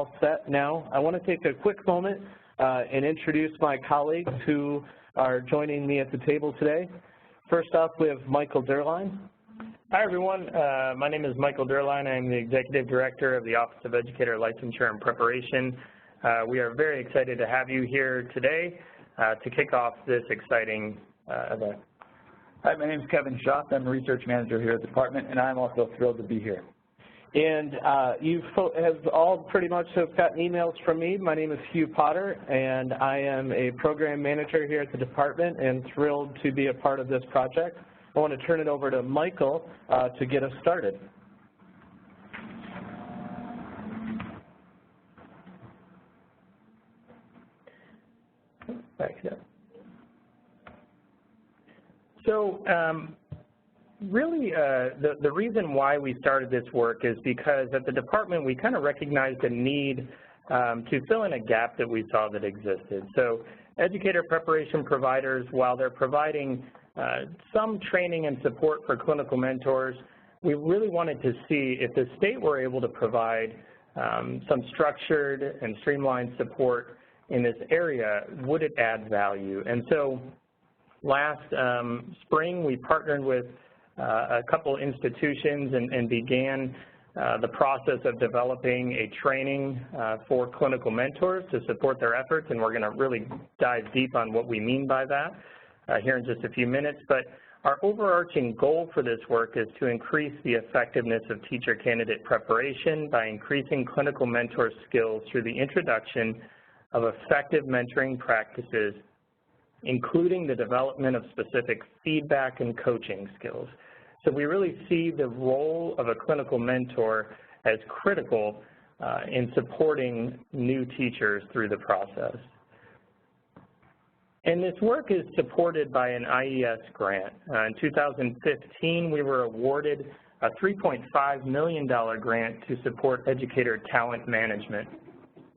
all set now. I want to take a quick moment and introduce my colleagues who are joining me at the table today. First off, we have Michael Derline. Hi, everyone. My name is Michael Derline. I'm the Executive Director of the Office of Educator Licensure and Preparation. We are very excited to have you here today to kick off this exciting event. Hi, my name is Kevin Schaaf. I'm a Research Manager here at the department, and I'm also thrilled to be here. And you have all pretty much have gotten emails from me. My name is Hugh Potter, and I am a Program Manager here at the department and thrilled to be a part of this project. I want to turn it over to Michael to get us started. So really the reason why we started this work is because at the department we kind of recognized a need to fill in a gap that we saw that existed. So educator preparation providers, while they're providing some training and support for clinical mentors, we really wanted to see if the state were able to provide some structured and streamlined support in this area, would it add value? And so last spring we partnered with a couple institutions and began the process of developing a training for clinical mentors to support their efforts, and we're going to really dive deep on what we mean by that here in just a few minutes. But our overarching goal for this work is to increase the effectiveness of teacher candidate preparation by increasing clinical mentor skills through the introduction of effective mentoring practices, including the development of specific feedback and coaching skills. So we really see the role of a clinical mentor as critical in supporting new teachers through the process. And this work is supported by an IES grant. In 2015, we were awarded a $3.5 million grant to support educator talent management.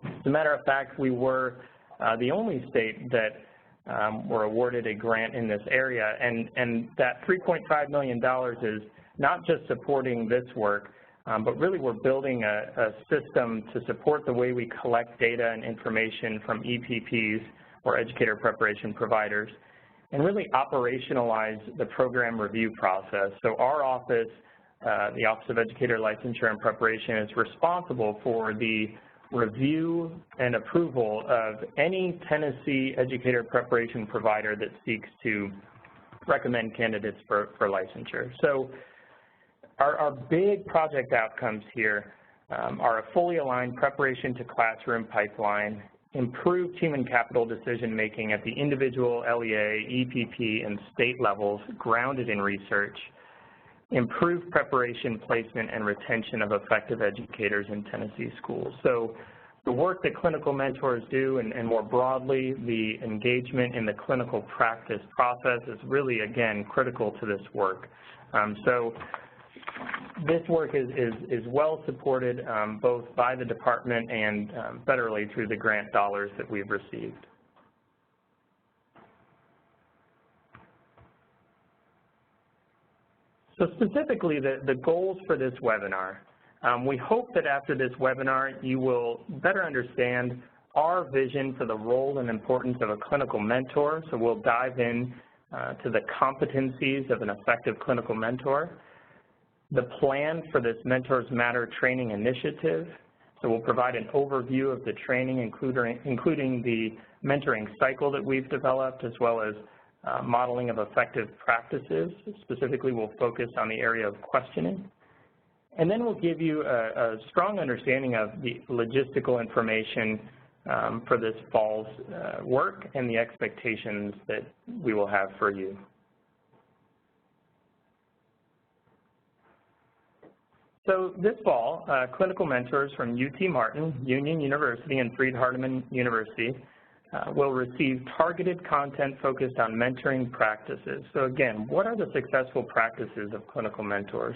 As a matter of fact, we were the only state that were awarded a grant in this area, and that $3.5 million is not just supporting this work, but really we're building a system to support the way we collect data and information from EPPs, or educator preparation providers, and really operationalize the program review process. So our office, the Office of Educator Licensure and Preparation, is responsible for the review and approval of any Tennessee educator preparation provider that seeks to recommend candidates for licensure. So our big project outcomes here are a fully aligned preparation to classroom pipeline, improved human capital decision-making at the individual LEA, EPP, and state levels grounded in research, improved preparation, placement, and retention of effective educators in Tennessee schools. So the work that clinical mentors do, and more broadly, the engagement in the clinical practice process is really, again, critical to this work. So this work is well supported both by the department and federally through the grant dollars that we've received. So specifically, the goals for this webinar. We hope that after this webinar, you will better understand our vision for the role and importance of a clinical mentor. So we'll dive in to the competencies of an effective clinical mentor, the plan for this Mentors Matter training initiative. So we'll provide an overview of the training, including the mentoring cycle that we've developed, as well as modeling of effective practices. Specifically, we'll focus on the area of questioning. And then we'll give you a strong understanding of the logistical information for this fall's work and the expectations that we will have for you. So this fall, clinical mentors from UT Martin, Union University, and Freed-Hardeman University will receive targeted content focused on mentoring practices. So again, what are the successful practices of clinical mentors?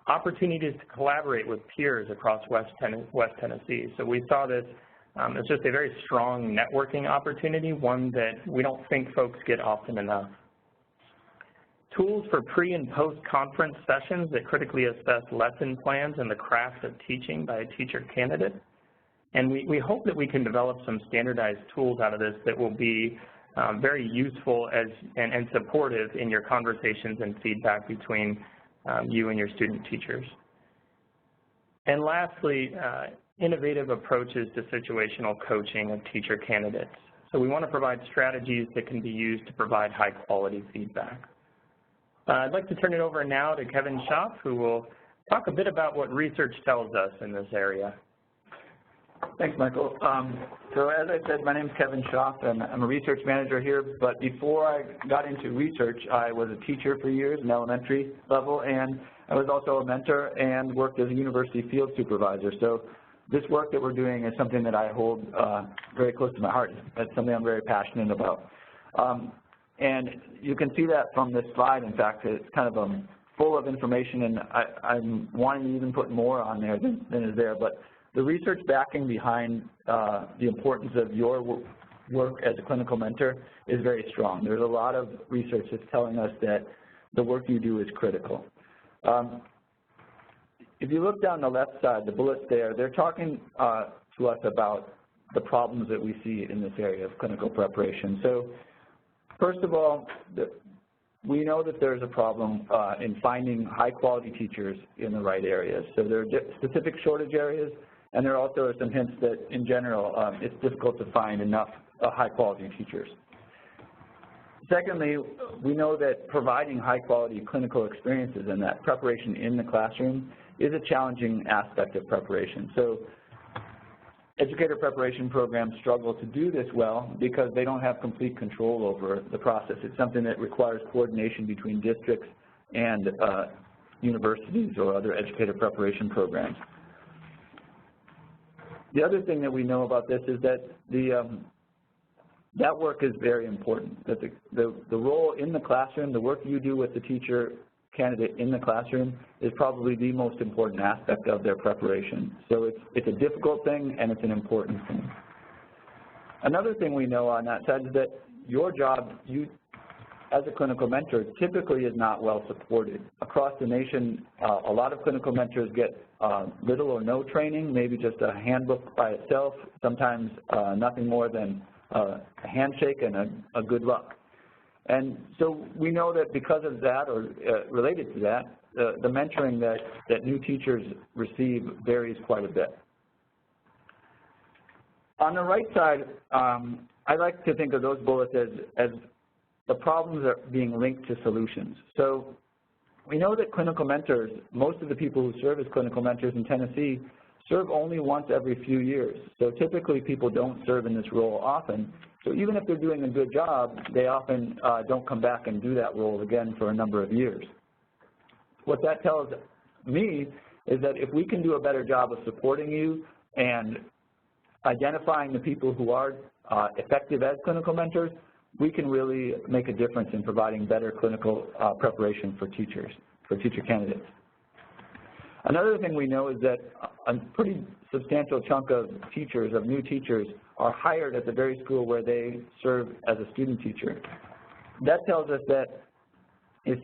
Opportunities to collaborate with peers across West Tennessee. So we saw this as just a very strong networking opportunity, one that we don't think folks get often enough. Tools for pre- and post-conference sessions that critically assess lesson plans and the craft of teaching by a teacher candidate. And we hope that we can develop some standardized tools out of this that will be very useful and supportive in your conversations and feedback between you and your student teachers. And lastly, innovative approaches to situational coaching of teacher candidates. So we want to provide strategies that can be used to provide high-quality feedback. I'd like to turn it over now to Kevin Schaaf, who will talk a bit about what research tells us in this area. Thanks, Michael. So as I said, my name is Kevin Schaaf, and I'm a research manager here. But before I got into research, I was a teacher for years in elementary level, and I was also a mentor and worked as a university field supervisor. So this work that we're doing is something that I hold very close to my heart. It's something I'm very passionate about. And you can see that from this slide. In fact, it's kind of full of information, and I'm wanting to even put more on there than is there. But the research backing behind the importance of your work as a clinical mentor is very strong. There's a lot of research that's telling us that the work you do is critical. If you look down the left side, the bullets there, they're talking to us about the problems that we see in this area of clinical preparation. So first of all, we know that there's a problem in finding high-quality teachers in the right areas. So there are specific shortage areas, and there also are some hints that, in general, it's difficult to find enough high-quality teachers. Secondly, we know that providing high-quality clinical experiences and that preparation in the classroom is a challenging aspect of preparation. So educator preparation programs struggle to do this well because they don't have complete control over the process. It's something that requires coordination between districts and universities or other educator preparation programs. The other thing that we know about this is that that work is very important, that the role in the classroom, the work you do with the teacher candidate in the classroom is probably the most important aspect of their preparation. So it's a difficult thing and it's an important thing. Another thing we know on that side is that your job, as a clinical mentor, typically is not well supported. Across the nation, a lot of clinical mentors get little or no training, maybe just a handbook by itself, sometimes nothing more than a handshake and a good luck. And so we know that because of that, or related to that, the mentoring that new teachers receive varies quite a bit. On the right side, I like to think of those bullets as the problems are being linked to solutions. So we know that clinical mentors, most of the people who serve as clinical mentors in Tennessee, serve only once every few years. So typically people don't serve in this role often. So even if they're doing a good job, they often don't come back and do that role again for a number of years. What that tells me is that if we can do a better job of supporting you and identifying the people who are effective as clinical mentors, we can really make a difference in providing better clinical preparation for teachers, for teacher candidates. Another thing we know is that a pretty substantial chunk of teachers, of new teachers, are hired at the very school where they serve as a student teacher. That tells us that if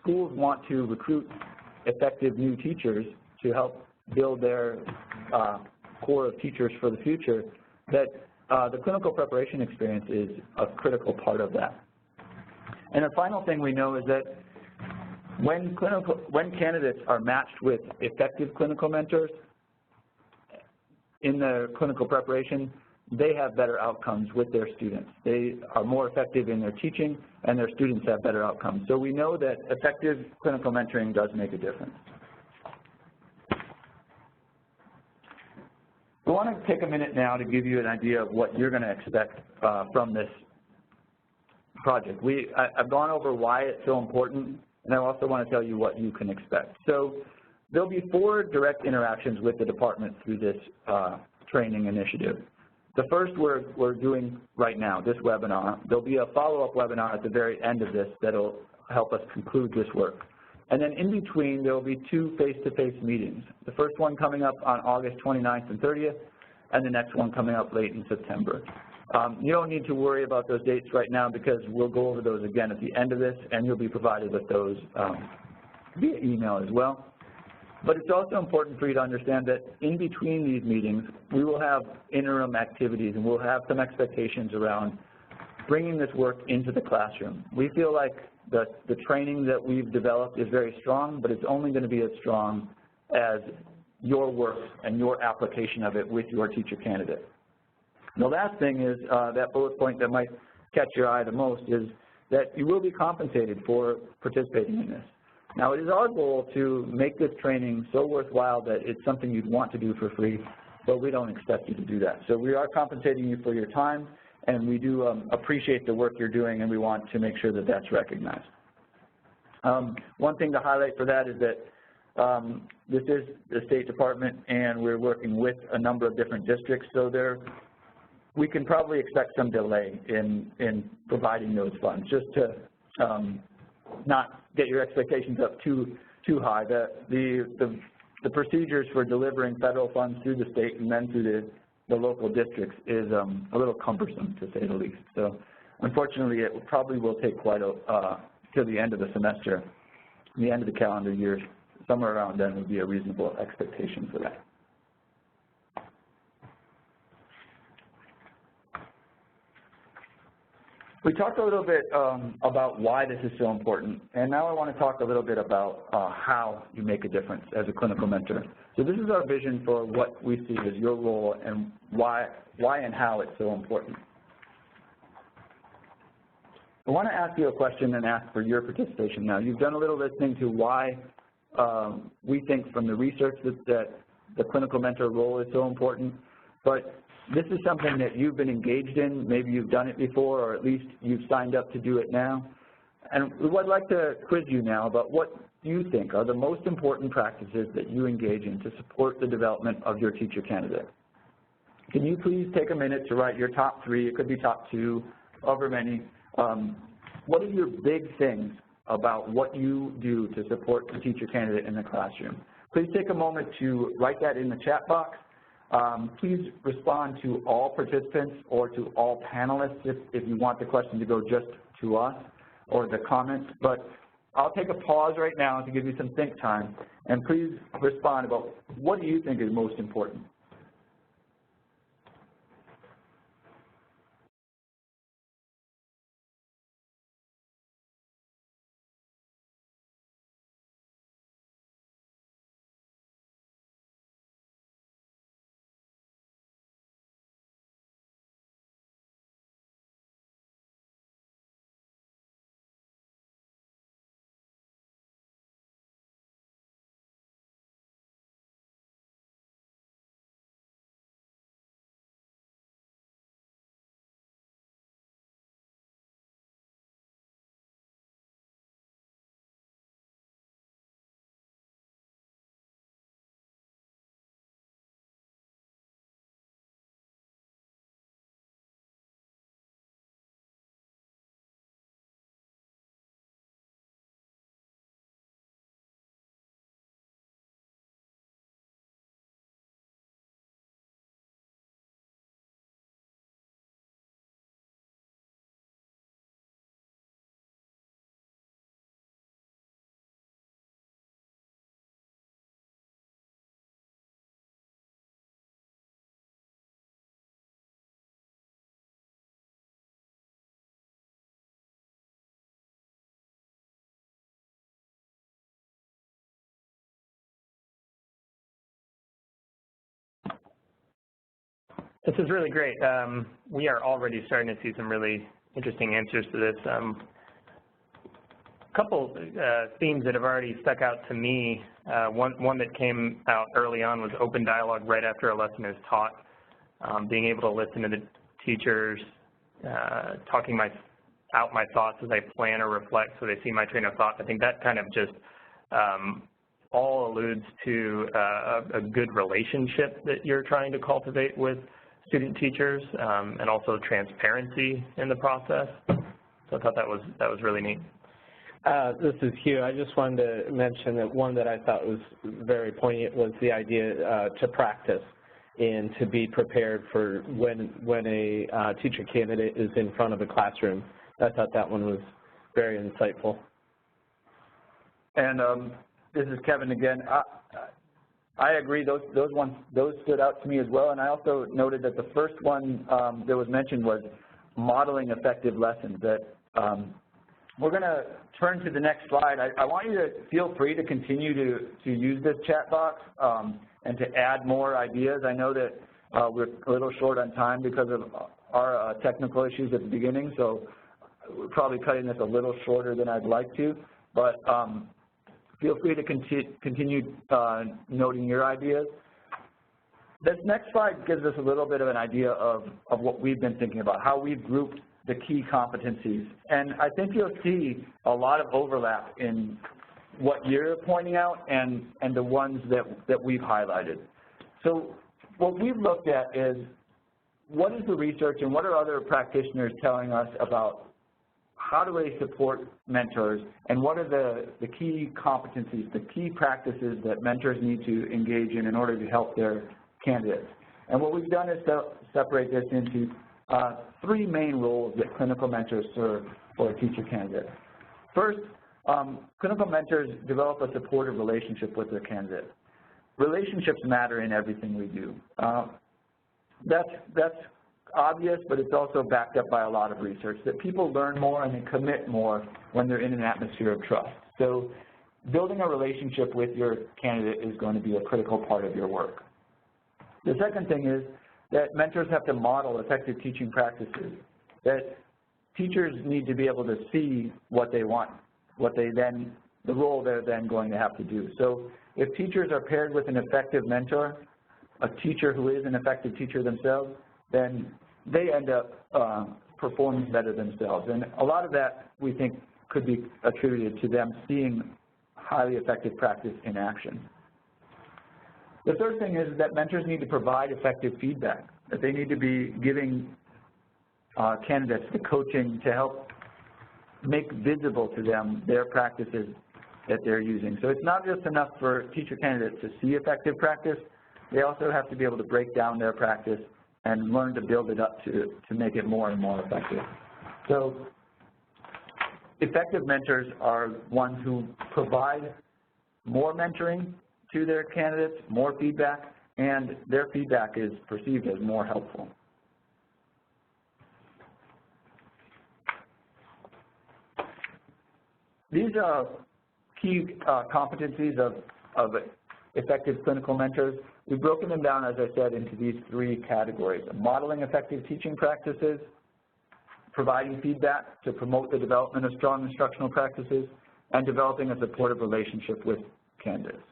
schools want to recruit effective new teachers to help build their core of teachers for the future, that the clinical preparation experience is a critical part of that. And the final thing we know is that when candidates are matched with effective clinical mentors in their clinical preparation, they have better outcomes with their students. They are more effective in their teaching, and their students have better outcomes. So we know that effective clinical mentoring does make a difference. I want to take a minute now to give you an idea of what you're going to expect from this project. I've gone over why it's so important, and I also want to tell you what you can expect. So there'll be 4 direct interactions with the department through this training initiative. The first we're doing right now, this webinar. There'll be a follow-up webinar at the very end of this that'll help us conclude this work. And then in between, there will be 2 face-to-face meetings. The first one coming up on August 29th and 30th, and the next one coming up late in September. You don't need to worry about those dates right now because we'll go over those again at the end of this, and you'll be provided with those via email as well. But it's also important for you to understand that in between these meetings, we will have interim activities, and we'll have some expectations around bringing this work into the classroom. We feel like the training that we've developed is very strong, but it's only going to be as strong as your work and your application of it with your teacher candidate. The last thing is that bullet point that might catch your eye the most is that you will be compensated for participating in this. Now, it is our goal to make this training so worthwhile that it's something you'd want to do for free, but we don't expect you to do that. So we are compensating you for your time, and we do appreciate the work you're doing, and we want to make sure that that's recognized. One thing to highlight for that is that this is the State Department, and we're working with a number of different districts, so we can probably expect some delay in providing those funds, just to not get your expectations up too high. The procedures for delivering federal funds through the state and then through the local districts is a little cumbersome, to say the least. So unfortunately, it probably will take quite till the end of the semester, the end of the calendar year. Somewhere around then would be a reasonable expectation for that. We talked a little bit about why this is so important, and now I want to talk a little bit about how you make a difference as a clinical mentor. So this is our vision for what we see as your role and why and how it's so important. I want to ask you a question and ask for your participation now. You've done a little listening to why we think from the research that the clinical mentor role is so important, but this is something that you've been engaged in. Maybe you've done it before, or at least you've signed up to do it now. And we would like to quiz you now about what you think are the most important practices that you engage in to support the development of your teacher candidate. Can you please take a minute to write your top 3, it could be top 2, however many. What are your big things about what you do to support the teacher candidate in the classroom? Please take a moment to write that in the chat box. Please respond to all participants or to all panelists if you want the question to go just to us or the comments. But I'll take a pause right now to give you some think time, and please respond about what do you think is most important. This is really great. We are already starting to see some really interesting answers to this. A couple themes that have already stuck out to me. One that came out early on was open dialogue right after a lesson is taught. Being able to listen to the teachers, talking out my thoughts as I plan or reflect so they see my train of thought. I think that kind of just all alludes to a good relationship that you're trying to cultivate with student teachers, and also transparency in the process. So I thought that was really neat. This is Hugh. I just wanted to mention that one that I thought was very poignant was the idea to practice and to be prepared for when a teacher candidate is in front of a classroom. I thought that one was very insightful. And this is Kevin again. I agree. Those stood out to me as well, and I also noted that the first one that was mentioned was modeling effective lessons. That we're going to turn to the next slide. I want you to feel free to continue to use this chat box and to add more ideas. I know that we're a little short on time because of our technical issues at the beginning, so we're probably cutting this a little shorter than I'd like to, but feel free to continue noting your ideas. This next slide gives us a little bit of an idea of what we've been thinking about, how we've grouped the key competencies. And I think you'll see a lot of overlap in what you're pointing out and the ones that we've highlighted. So what we've looked at is what is the research and what are other practitioners telling us about how do they support mentors, and what are the key competencies, the key practices that mentors need to engage in order to help their candidates. And what we've done is separate this into three main roles that clinical mentors serve for a teacher candidate. First, clinical mentors develop a supportive relationship with their candidate. Relationships matter in everything we do. That's obvious, but it's also backed up by a lot of research, that people learn more and they commit more when they're in an atmosphere of trust. So building a relationship with your candidate is going to be a critical part of your work. The second thing is that mentors have to model effective teaching practices, that teachers need to be able to see what they want, the role they're then going to have to do. So if teachers are paired with an effective mentor, a teacher who is an effective teacher themselves, then they end up performing better themselves. And a lot of that, we think, could be attributed to them seeing highly effective practice in action. The third thing is that mentors need to provide effective feedback, that they need to be giving candidates the coaching to help make visible to them their practices that they're using. So it's not just enough for teacher candidates to see effective practice, they also have to be able to break down their practice and learn to build it up to make it more and more effective. So effective mentors are ones who provide more mentoring to their candidates, more feedback, and their feedback is perceived as more helpful. These are key competencies of effective clinical mentors. We've broken them down, as I said, into these three categories: modeling effective teaching practices, providing feedback to promote the development of strong instructional practices, and developing a supportive relationship with candidates.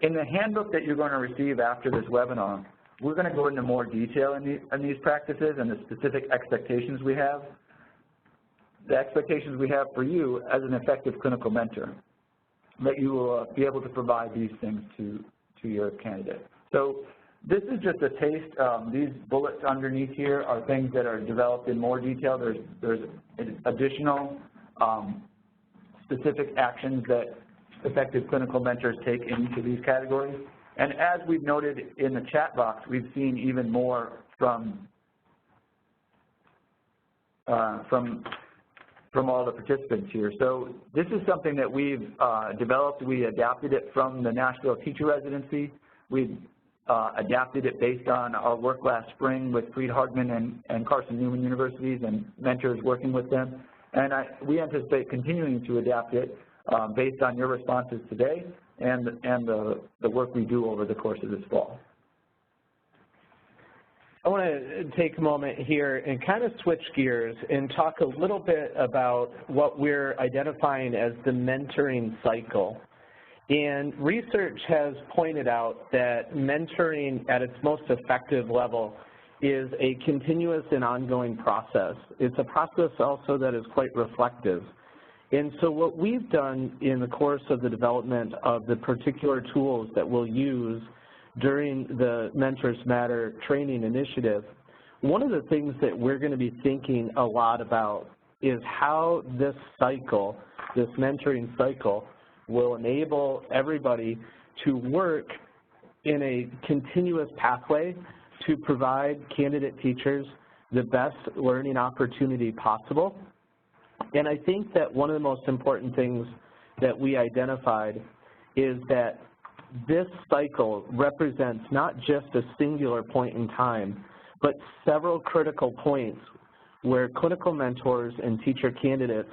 In the handbook that you're going to receive after this webinar, we're going to go into more detail in these practices and the specific expectations we have. The expectations we have for you as an effective clinical mentor, that you will be able to provide these things to your candidate. So this is just a taste. These bullets underneath here are things that are developed in more detail. There's additional specific actions that effective clinical mentors take in each of these categories. And as we've noted in the chat box, we've seen even more from all the participants here. So this is something that we've developed. We adapted it from the Nashville Teacher Residency. We adapted it based on our work last spring with Freed Hardman and Carson Newman universities and mentors working with them. And we anticipate continuing to adapt it based on your responses today and the work we do over the course of this fall. I want to take a moment here and kind of switch gears and talk a little bit about what we're identifying as the mentoring cycle. And research has pointed out that mentoring at its most effective level is a continuous and ongoing process. It's a process also that is quite reflective. And so what we've done in the course of the development of the particular tools that we'll use during the Mentors Matter training initiative, one of the things that we're going to be thinking a lot about is how this cycle, this mentoring cycle, will enable everybody to work in a continuous pathway to provide candidate teachers the best learning opportunity possible. And I think that one of the most important things that we identified is that this cycle represents not just a singular point in time, but several critical points where clinical mentors and teacher candidates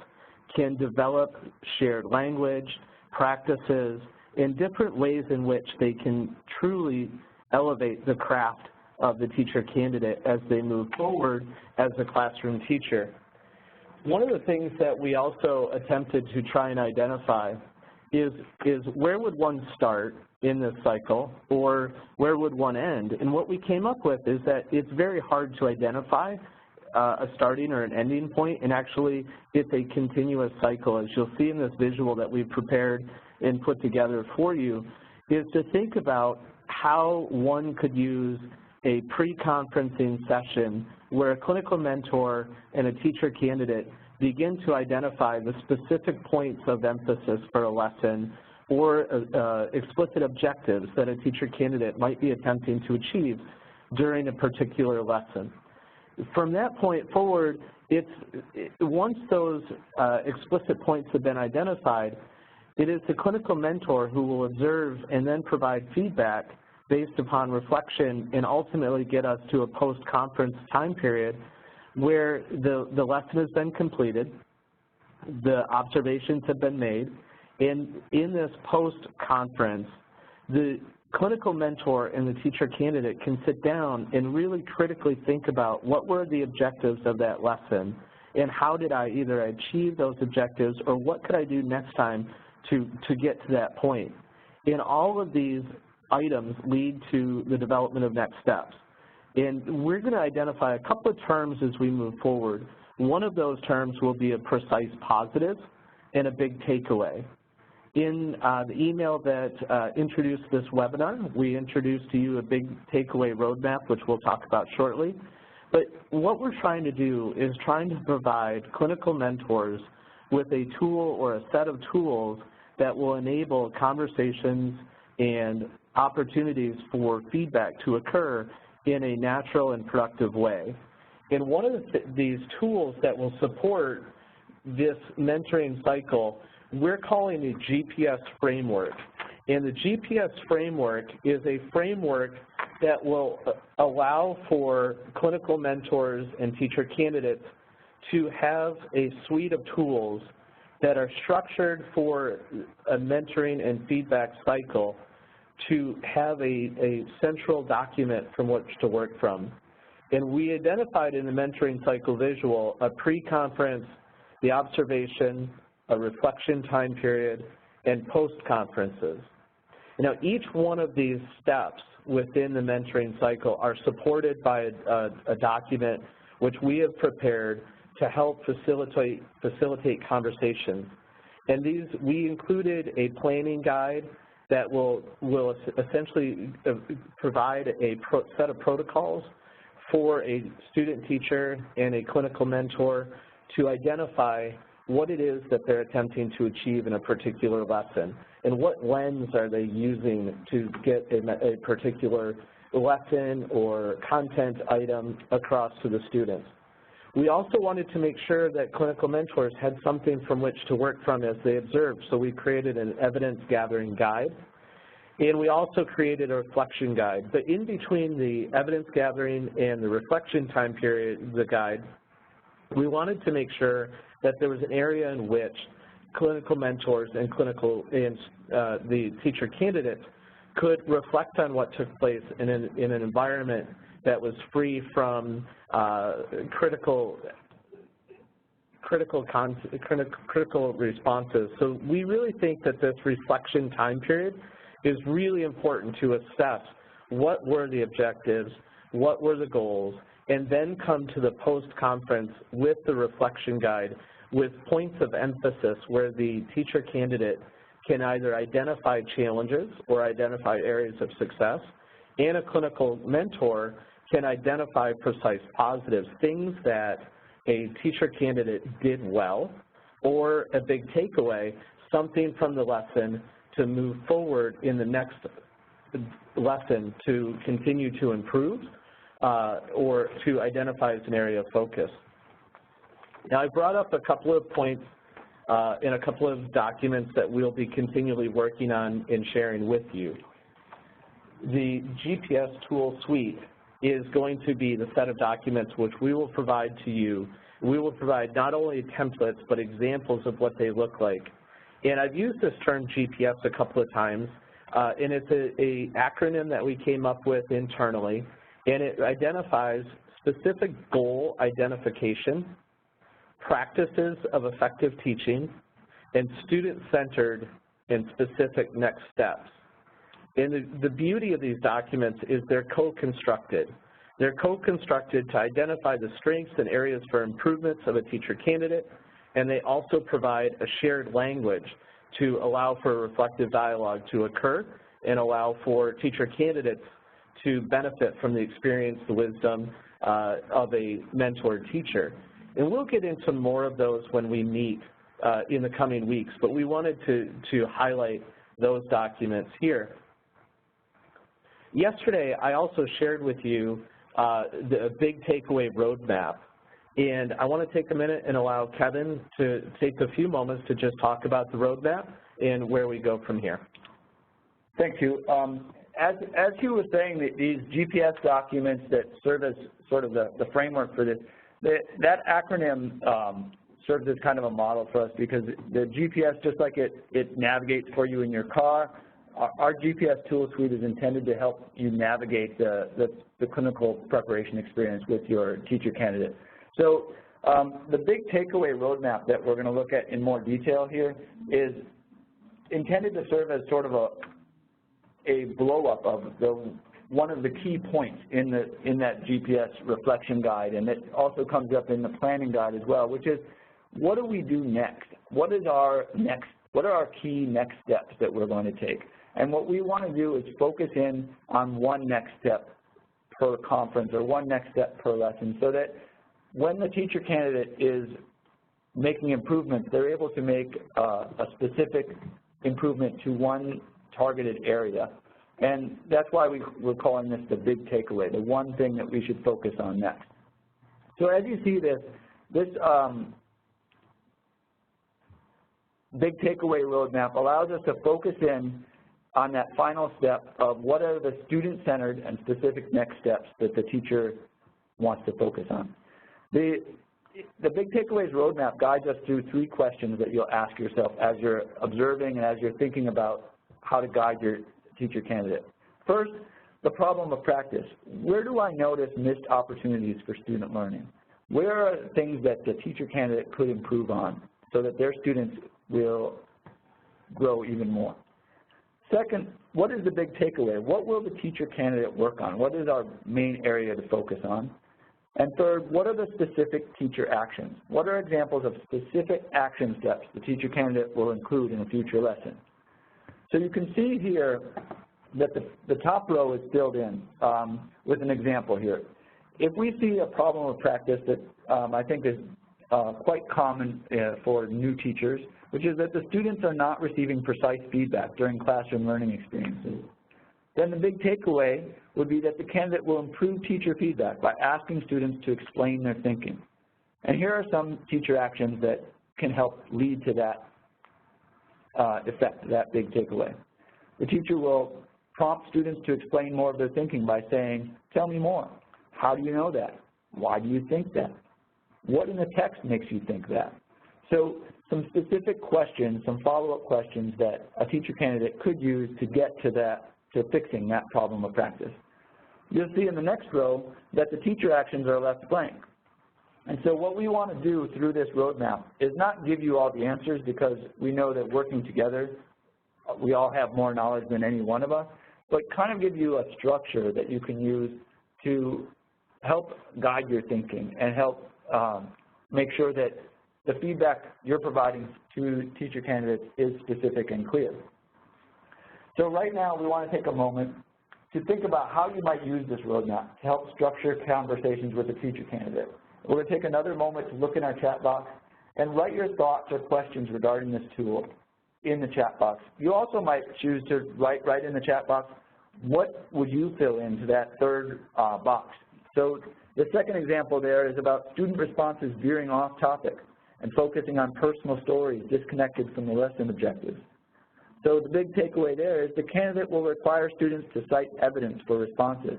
can develop shared language, practices, and different ways in which they can truly elevate the craft of the teacher candidate as they move forward as a classroom teacher. One of the things that we also attempted to try and identify is where would one start in this cycle, or where would one end? And what we came up with is that it's very hard to identify a starting or an ending point, and actually it's a continuous cycle. As you'll see in this visual that we've prepared and put together for you, is to think about how one could use a pre-conferencing session where a clinical mentor and a teacher candidate begin to identify the specific points of emphasis for a lesson or explicit objectives that a teacher candidate might be attempting to achieve during a particular lesson. From that point forward, once those explicit points have been identified, it is the clinical mentor who will observe and then provide feedback based upon reflection and ultimately get us to a post-conference time period where the lesson has been completed, the observations have been made, and in this post-conference, the clinical mentor and the teacher candidate can sit down and really critically think about what were the objectives of that lesson and how did I either achieve those objectives or what could I do next time to get to that point. And all of these items lead to the development of next steps. And we're going to identify a couple of terms as we move forward. One of those terms will be a precise positive and a big takeaway. In the email that introduced this webinar, we introduced to you a big takeaway roadmap, which we'll talk about shortly. But what we're trying to do is trying to provide clinical mentors with a tool or a set of tools that will enable conversations and opportunities for feedback to occur in a natural and productive way. And one of these tools that will support this mentoring cycle, we're calling the GPS framework. And the GPS framework is a framework that will allow for clinical mentors and teacher candidates to have a suite of tools that are structured for a mentoring and feedback cycle to have a central document from which to work from. And we identified in the mentoring cycle visual a pre-conference, the observation, a reflection time period, and post-conferences. Now, each one of these steps within the mentoring cycle are supported by a document which we have prepared to help facilitate conversations. And we included a planning guide that will essentially provide a set of protocols for a student teacher and a clinical mentor to identify what it is that they're attempting to achieve in a particular lesson and what lens are they using to get a particular lesson or content item across to the students. We also wanted to make sure that clinical mentors had something from which to work from as they observed, so we created an evidence gathering guide. And we also created a reflection guide. But in between the evidence gathering and the reflection time period, the guide, we wanted to make sure that there was an area in which clinical mentors and the teacher candidates could reflect on what took place in an environment that was free from critical responses. So we really think that this reflection time period is really important to assess what were the objectives, what were the goals, and then come to the post-conference with the reflection guide with points of emphasis where the teacher candidate can either identify challenges or identify areas of success, and a clinical mentor can identify precise positives, things that a teacher candidate did well, or a big takeaway, something from the lesson to move forward in the next lesson to continue to improve or to identify as an area of focus. Now, I brought up a couple of points and a couple of documents that we'll be continually working on and sharing with you. The GPS tool suite is going to be the set of documents which we will provide to you. We will provide not only templates but examples of what they look like. And I've used this term GPS a couple of times, and it's an acronym that we came up with internally, and it identifies specific goal identification, practices of effective teaching, and student-centered and specific next steps. And the beauty of these documents is they're co-constructed. They're co-constructed to identify the strengths and areas for improvements of a teacher candidate, and they also provide a shared language to allow for reflective dialogue to occur and allow for teacher candidates to benefit from the experience, the wisdom of a mentored teacher. And we'll get into more of those when we meet in the coming weeks, but we wanted to highlight those documents here. Yesterday, I also shared with you the big takeaway roadmap, and I want to take a minute and allow Kevin to take a few moments to just talk about the roadmap and where we go from here. Thank you. As Hugh was saying, these GPS documents that serve as sort of the framework for this, that acronym serves as kind of a model for us, because the GPS, just like it navigates for you in your car, our GPS tool suite is intended to help you navigate the clinical preparation experience with your teacher candidate. So the big takeaway roadmap that we're going to look at in more detail here is intended to serve as sort of a blow-up of one of the key points in that GPS reflection guide, and it also comes up in the planning guide as well, which is, what do we do next? What are our key next steps that we're going to take? And what we want to do is focus in on one next step per conference or one next step per lesson, so that when the teacher candidate is making improvements, they're able to make a specific improvement to one targeted area. And that's why we're calling this the big takeaway, the one thing that we should focus on next. So as you see this big takeaway roadmap allows us to focus in on that final step of what are the student-centered and specific next steps that the teacher wants to focus on. The Big Takeaways roadmap guides us through 3 questions that you'll ask yourself as you're observing and as you're thinking about how to guide your teacher candidate. First, the problem of practice. Where do I notice missed opportunities for student learning? Where are things that the teacher candidate could improve on so that their students will grow even more? Second, what is the big takeaway? What will the teacher candidate work on? What is our main area to focus on? And third, what are the specific teacher actions? What are examples of specific action steps the teacher candidate will include in a future lesson? So you can see here that the top row is filled in with an example here. If we see a problem of practice that I think is quite common for new teachers, which is that the students are not receiving precise feedback during classroom learning experiences, then the big takeaway would be that the candidate will improve teacher feedback by asking students to explain their thinking. And here are some teacher actions that can help lead to that effect, that big takeaway. The teacher will prompt students to explain more of their thinking by saying, tell me more. How do you know that? Why do you think that? What in the text makes you think that? So some specific questions, some follow-up questions that a teacher candidate could use to get to that, to fixing that problem of practice. You'll see in the next row that the teacher actions are left blank. And so what we want to do through this roadmap is not give you all the answers, because we know that working together, we all have more knowledge than any one of us, but kind of give you a structure that you can use to help guide your thinking and help make sure that the feedback you're providing to teacher candidates is specific and clear. So right now we want to take a moment to think about how you might use this roadmap to help structure conversations with a teacher candidate. We're going to take another moment to look in our chat box and write your thoughts or questions regarding this tool in the chat box. You also might choose to write in the chat box, what would you fill into that third box? So the second example there is about student responses veering off topic. and focusing on personal stories disconnected from the lesson objectives. So the big takeaway there is the candidate will require students to cite evidence for responses.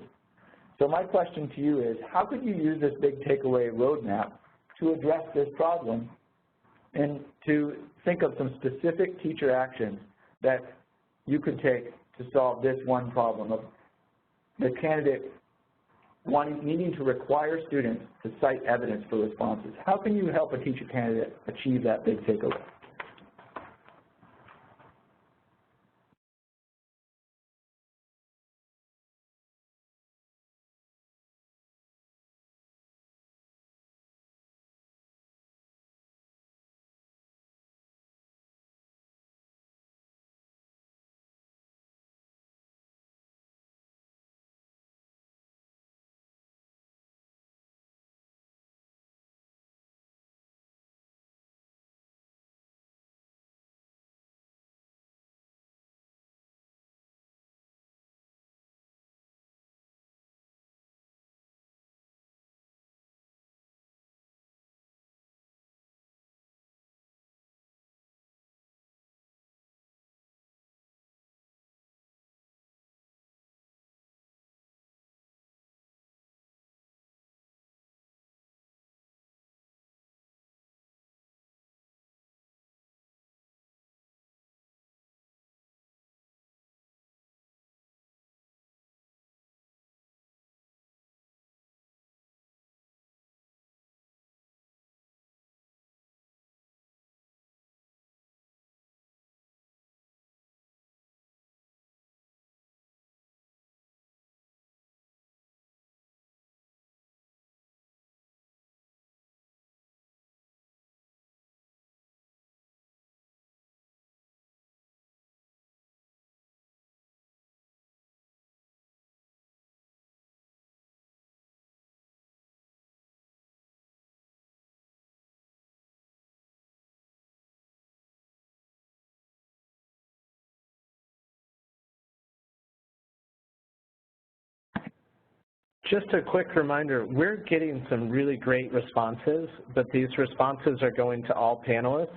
So my question to you is, how could you use this big takeaway roadmap to address this problem and to think of some specific teacher actions that you could take to solve this one problem of the candidate needing to require students to cite evidence for responses? How can you help a teacher candidate achieve that big takeaway? Just a quick reminder, we're getting some really great responses, but these responses are going to all panelists.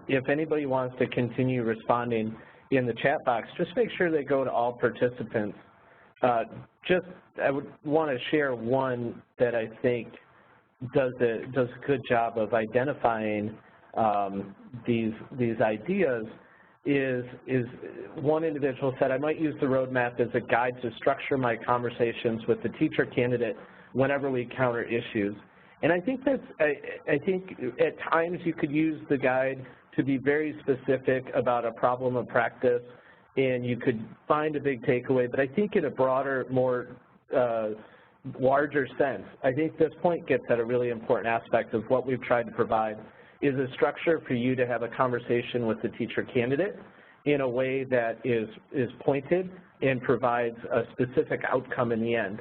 If anybody wants to continue responding in the chat box, just make sure they go to all participants. I would want to share one that I think does a good job of identifying these ideas. Is one individual said, I might use the roadmap as a guide to structure my conversations with the teacher candidate whenever we encounter issues. And I think I think at times you could use the guide to be very specific about a problem of practice, and you could find a big takeaway. But I think in a broader, more larger sense, I think this point gets at a really important aspect of what we've tried to provide, is a structure for you to have a conversation with the teacher candidate in a way that is pointed and provides a specific outcome in the end.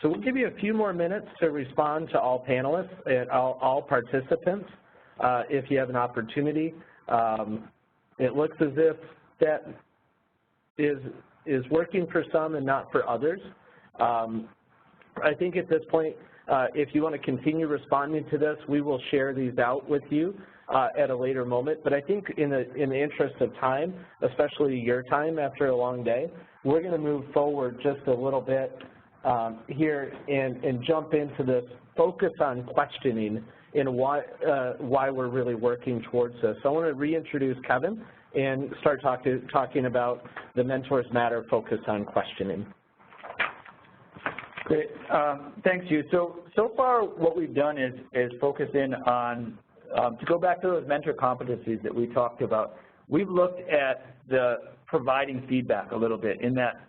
So we'll give you a few more minutes to respond to all panelists and all participants if you have an opportunity. It looks as if that is working for some and not for others. I think at this point, if you want to continue responding to this, we will share these out with you at a later moment. But I think in the interest of time, especially your time after a long day, we're going to move forward just a little bit here and jump into this focus on questioning and why we're really working towards this. So I want to reintroduce Kevin and start talking about the Mentors Matter focus on questioning. Great. Thanks, Hugh. So far what we've done is focus in on, to go back to those mentor competencies that we talked about, we've looked at the providing feedback a little bit in that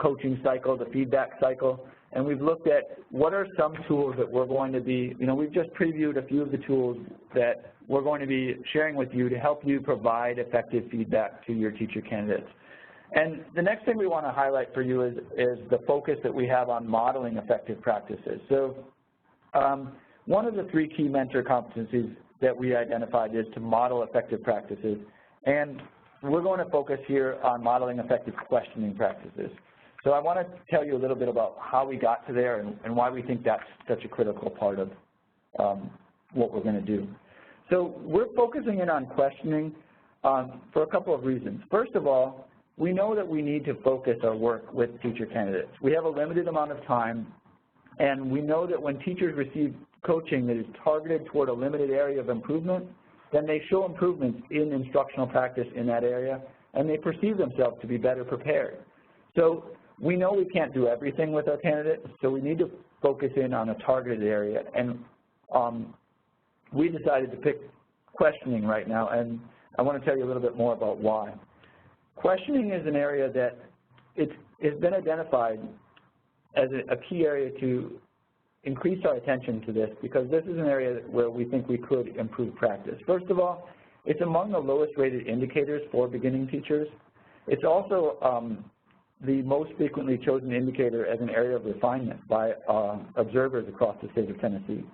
coaching cycle, the feedback cycle, and we've looked at what are some tools that we're going to be, we've just previewed a few of the tools that we're going to be sharing with you to help you provide effective feedback to your teacher candidates. And the next thing we want to highlight for you is the focus that we have on modeling effective practices. So one of the three key mentor competencies that we identified is to model effective practices. And we're going to focus here on modeling effective questioning practices. So I want to tell you a little bit about how we got to there and why we think that's such a critical part of what we're going to do. So we're focusing in on questioning for a couple of reasons. First of all, we know that we need to focus our work with teacher candidates. We have a limited amount of time, and we know that when teachers receive coaching that is targeted toward a limited area of improvement, then they show improvements in instructional practice in that area, and they perceive themselves to be better prepared. So we know we can't do everything with our candidates, so we need to focus in on a targeted area. And we decided to pick questioning right now, and I want to tell you a little bit more about why. Questioning is an area that it's been identified as a key area to increase our attention to this, because this is an area where we think we could improve practice. First of all, it's among the lowest rated indicators for beginning teachers. It's also the most frequently chosen indicator as an area of refinement by observers across the state of Tennessee.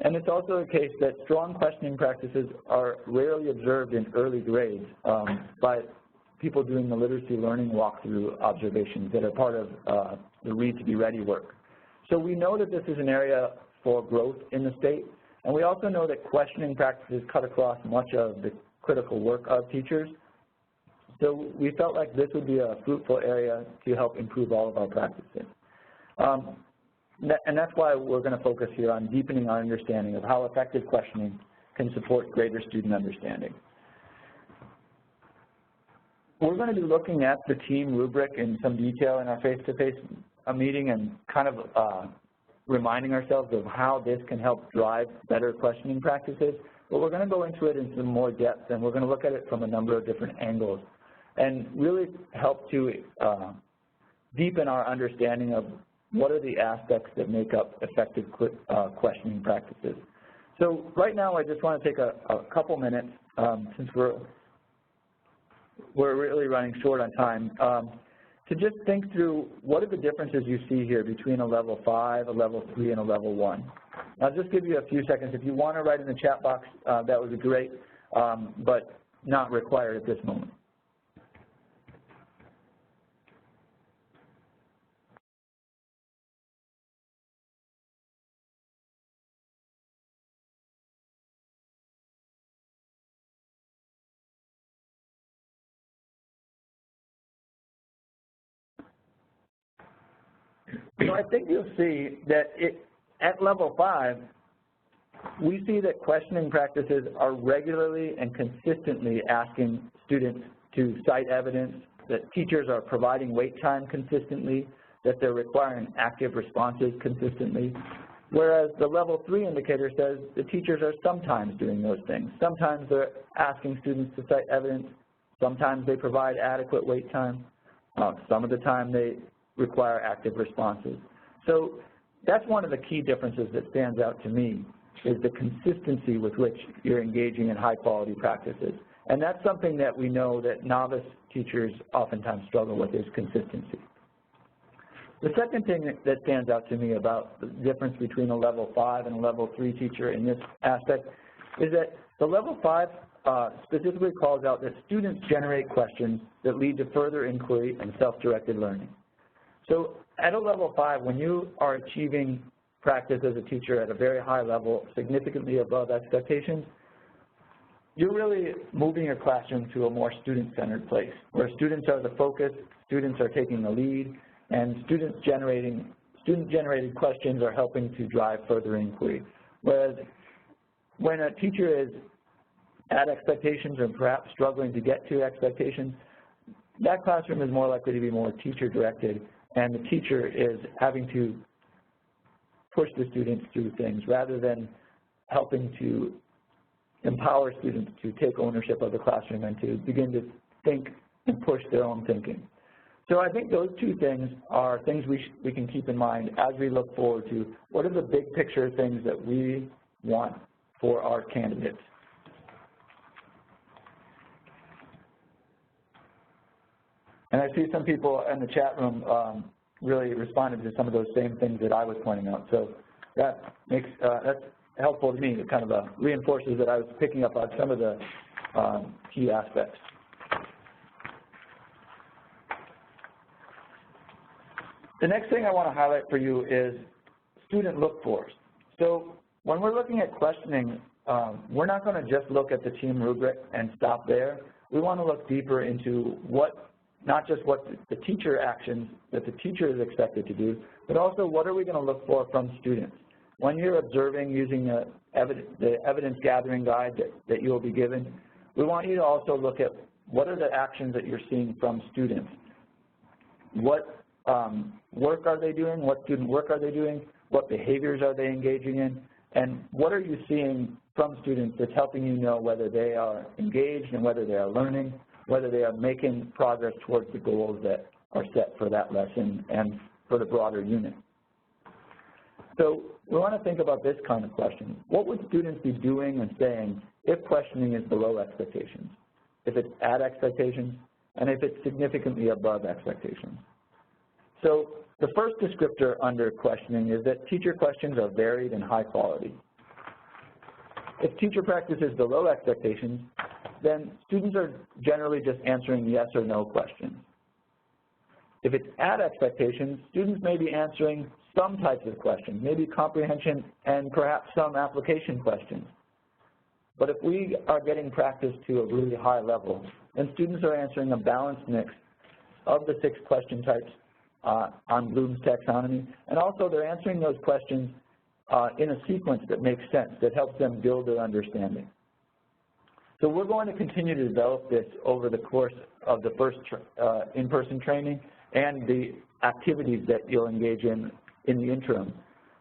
And it's also the case that strong questioning practices are rarely observed in early grades by people doing the literacy learning walkthrough observations that are part of the Read to Be Ready work. So we know that this is an area for growth in the state, and we also know that questioning practices cut across much of the critical work of teachers. So we felt like this would be a fruitful area to help improve all of our practices. And that's why we're going to focus here on deepening our understanding of how effective questioning can support greater student understanding. We're going to be looking at the team rubric in some detail in our face-to-face meeting and kind of reminding ourselves of how this can help drive better questioning practices. But we're going to go into it in some more depth, and we're going to look at it from a number of different angles and really help to deepen our understanding of what are the aspects that make up effective questioning practices. So right now I just want to take a couple minutes, since we're really running short on time, to just think through what are the differences you see here between a level 5, a level 3, and a level 1. I'll just give you a few seconds. If you want to write in the chat box, that would be great, but not required at this moment. So I think you'll see that at level 5, we see that questioning practices are regularly and consistently asking students to cite evidence, that teachers are providing wait time consistently, that they're requiring active responses consistently, whereas the level 3 indicator says the teachers are sometimes doing those things. Sometimes they're asking students to cite evidence, sometimes they provide adequate wait time, some of the time they require active responses. So that's one of the key differences that stands out to me, is the consistency with which you're engaging in high quality practices. And that's something that we know that novice teachers oftentimes struggle with, is consistency. The second thing that stands out to me about the difference between a level 5 and a level 3 teacher in this aspect is that the level 5 specifically calls out that students generate questions that lead to further inquiry and self-directed learning. So at a level 5, when you are achieving practice as a teacher at a very high level, significantly above expectations, you're really moving your classroom to a more student-centered place, where students are the focus, students are taking the lead, and student-generated questions are helping to drive further inquiry. Whereas when a teacher is at expectations or perhaps struggling to get to expectations, that classroom is more likely to be more teacher-directed, and the teacher is having to push the students through things rather than helping to empower students to take ownership of the classroom and to begin to think and push their own thinking. So I think those two things are things we can keep in mind as we look forward to what are the big picture things that we want for our candidates. And I see some people in the chat room really responded to some of those same things that I was pointing out. So that makes that's helpful to me. It kind of reinforces that I was picking up on some of the key aspects. The next thing I want to highlight for you is student look-fors. So when we're looking at questioning, we're not going to just look at the team rubric and stop there. We want to look deeper into not just what the teacher actions that the teacher is expected to do, but also what are we going to look for from students. When you're observing using the evidence gathering guide that you will be given, we want you to also look at what are the actions that you're seeing from students. What work are they doing? What student work are they doing? What behaviors are they engaging in? And what are you seeing from students that's helping you know whether they are engaged and whether they are learning, whether they are making progress towards the goals that are set for that lesson and for the broader unit. So we want to think about this kind of question. What would students be doing and saying if questioning is below expectations, if it's at expectations, and if it's significantly above expectations? So the first descriptor under questioning is that teacher questions are varied and high quality. If teacher practice is below expectations, then students are generally just answering yes or no questions. If it's at expectations, students may be answering some types of questions, maybe comprehension and perhaps some application questions. But if we are getting practice to a really high level, then students are answering a balanced mix of the 6 question types on Bloom's taxonomy, and also they're answering those questions in a sequence that makes sense, that helps them build their understanding. So we're going to continue to develop this over the course of the first in-person training and the activities that you'll engage in the interim.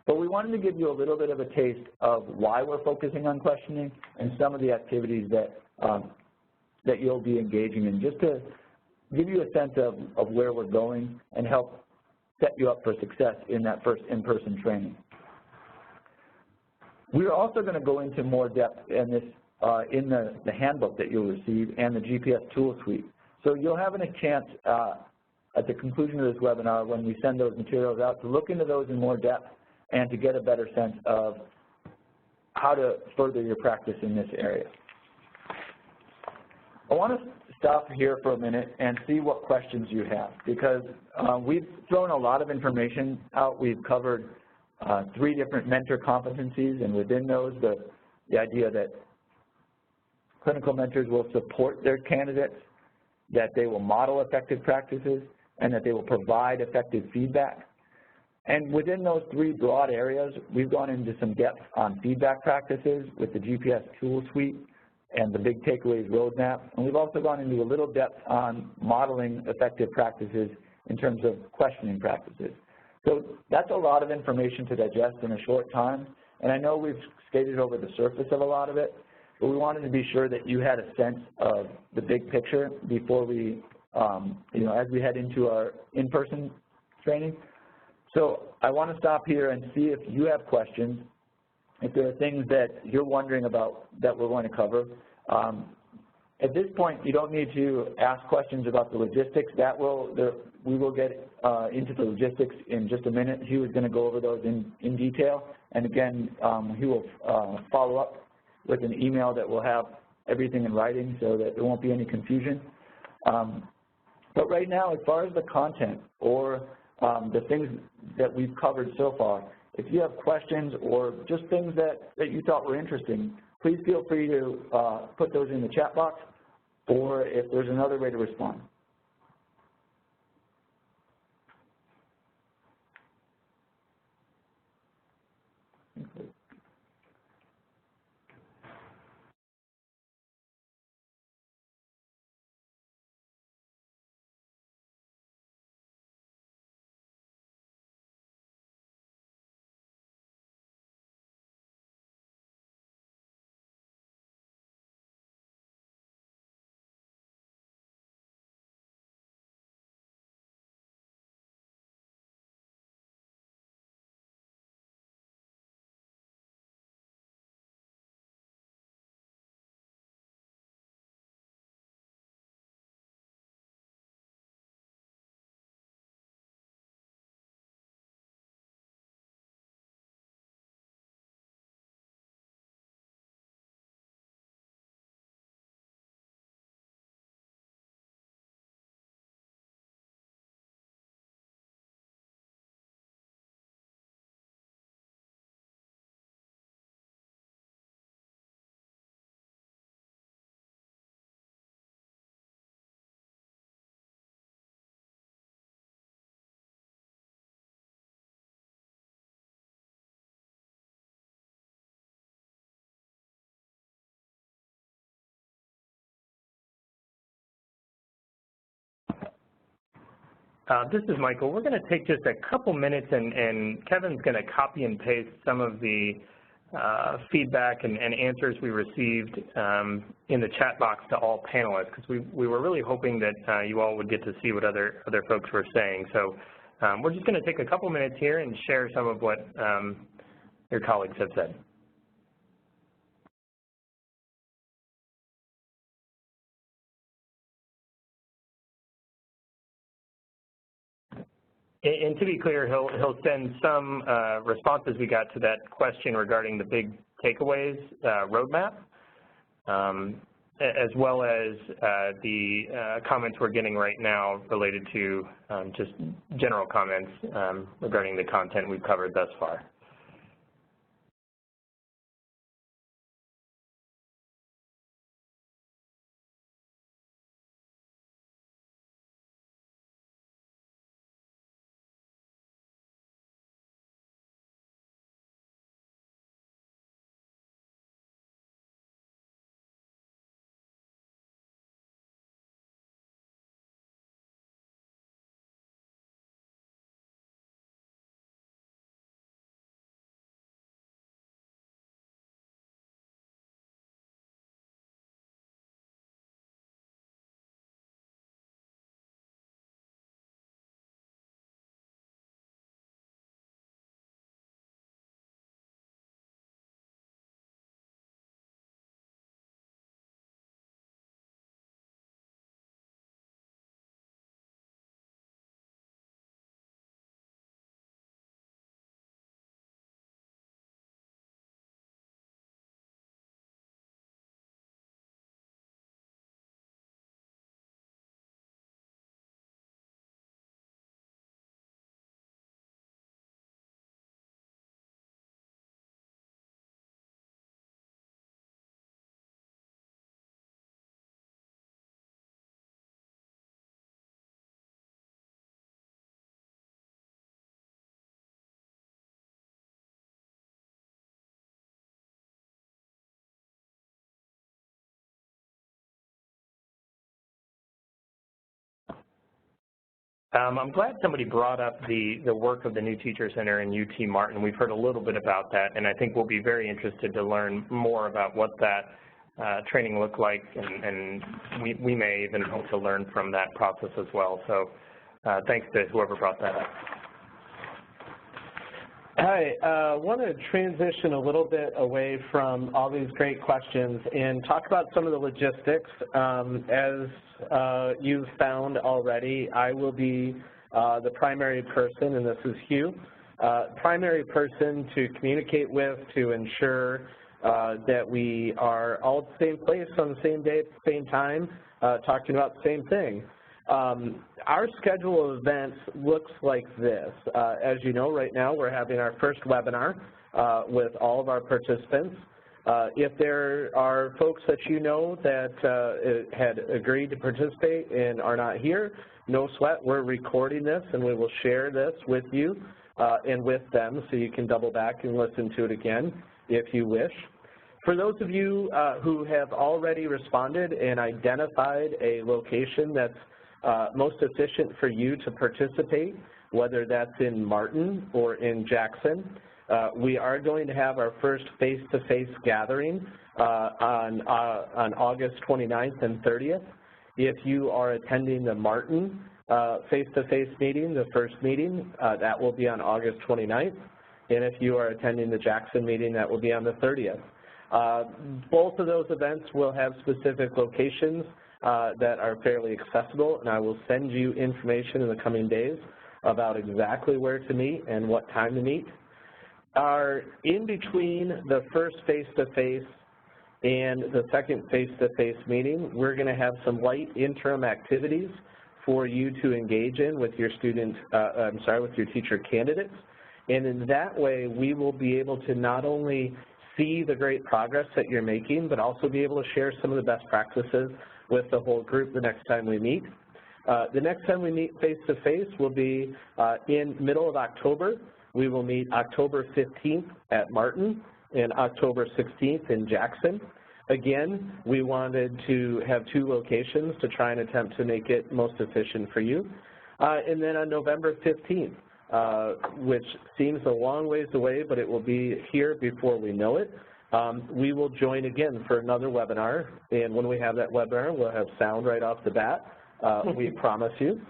But we wanted to give you a little bit of a taste of why we're focusing on questioning and some of the activities that you'll be engaging in, just to give you a sense of where we're going and help set you up for success in that first in-person training. We're also going to go into more depth in this in the handbook that you'll receive and the GPS tool suite. So you'll have a chance at the conclusion of this webinar, when we send those materials out, to look into those in more depth and to get a better sense of how to further your practice in this area. I want to stop here for a minute and see what questions you have, because we've thrown a lot of information out. We've covered 3 different mentor competencies, and within those, the idea that clinical mentors will support their candidates, that they will model effective practices, and that they will provide effective feedback. And within those 3 broad areas, we've gone into some depth on feedback practices with the GPS tool suite and the big takeaways roadmap. And we've also gone into a little depth on modeling effective practices in terms of questioning practices. So that's a lot of information to digest in a short time. And I know we've skated over the surface of a lot of it, but we wanted to be sure that you had a sense of the big picture before we, as we head into our in-person training. So I want to stop here and see if you have questions, if there are things that you're wondering about that we're going to cover. At this point, you don't need to ask questions about the logistics. We will get into the logistics in just a minute. Hugh is going to go over those in detail. And again, he will follow up with an email that will have everything in writing so that there won't be any confusion. But right now, as far as the content or the things that we've covered so far, if you have questions or just things that you thought were interesting, please feel free to put those in the chat box, or if there's another way to respond. This is Michael. We're going to take just a couple minutes, and Kevin's going to copy and paste some of the feedback and answers we received in the chat box to all panelists, because we were really hoping that you all would get to see what other folks were saying. So we're just going to take a couple minutes here and share some of what your colleagues have said. And to be clear, he'll send some responses we got to that question regarding the big takeaways roadmap, as well as the comments we're getting right now related to just general comments regarding the content we've covered thus far. I'm glad somebody brought up the work of the New Teacher Center in UT Martin. We've heard a little bit about that, and I think we'll be very interested to learn more about what that training looked like, and we may even hope to learn from that process as well. So thanks to whoever brought that up. Hi, I want to transition a little bit away from all these great questions and talk about some of the logistics. As you've found already, I will be the primary person, and this is Hugh, primary person to communicate with to ensure that we are all at the same place on the same day at the same time, talking about the same thing. Our schedule of events looks like this. As you know, right now we're having our first webinar with all of our participants. If there are folks that you know that had agreed to participate and are not here, no sweat, we're recording this and we will share this with you and with them so you can double back and listen to it again if you wish. For those of you who have already responded and identified a location that's most efficient for you to participate, whether that's in Martin or in Jackson, we are going to have our first face-to-face gathering on August 29th and 30th. If you are attending the Martin face-to-face meeting, the first meeting, that will be on August 29th. And if you are attending the Jackson meeting, that will be on the 30th. Both of those events will have specific locations that are fairly accessible, and I will send you information in the coming days about exactly where to meet and what time to meet. In between the first face-to-face and the second face-to-face meeting, we're going to have some light interim activities for you to engage in with your with your teacher candidates. And in that way, we will be able to not only see the great progress that you're making, but also be able to share some of the best practices with the whole group the next time we meet. The next time we meet face-to-face will be in middle of October. We will meet October 15th at Martin and October 16th in Jackson. Again, we wanted to have two locations to try and attempt to make it most efficient for you. And then on November 15th, which seems a long ways away, but it will be here before we know it, we will join again for another webinar. And when we have that webinar, we'll have sound right off the bat. We promise you.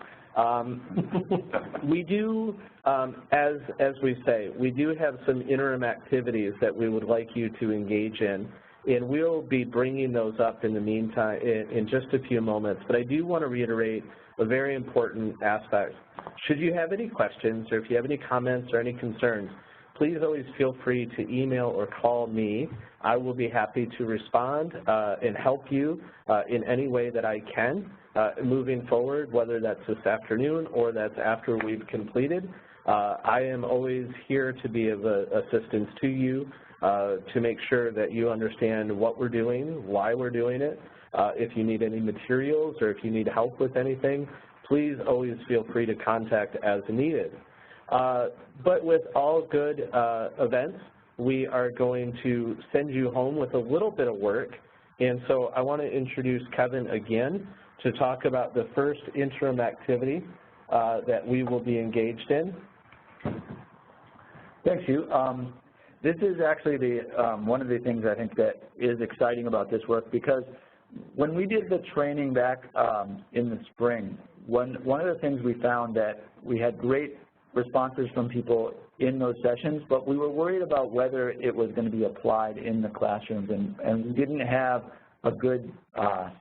We do, as we say, we do have some interim activities that we would like you to engage in, and we'll be bringing those up in the meantime in just a few moments. But I do want to reiterate a very important aspect. Should you have any questions or if you have any comments or any concerns, please always feel free to email or call me. I will be happy to respond and help you in any way that I can moving forward, whether that's this afternoon or that's after we've completed. I am always here to be of assistance to you to make sure that you understand what we're doing, why we're doing it. If you need any materials or if you need help with anything, please always feel free to contact as needed. But with all good events, we are going to send you home with a little bit of work. And so I want to introduce Kevin again to talk about the first interim activity that we will be engaged in. Thanks, Hugh. This is actually one of the things I think that is exciting about this work, because when we did the training back in the spring, one of the things we found that we had great responses from people in those sessions, but we were worried about whether it was going to be applied in the classrooms, and we didn't have a good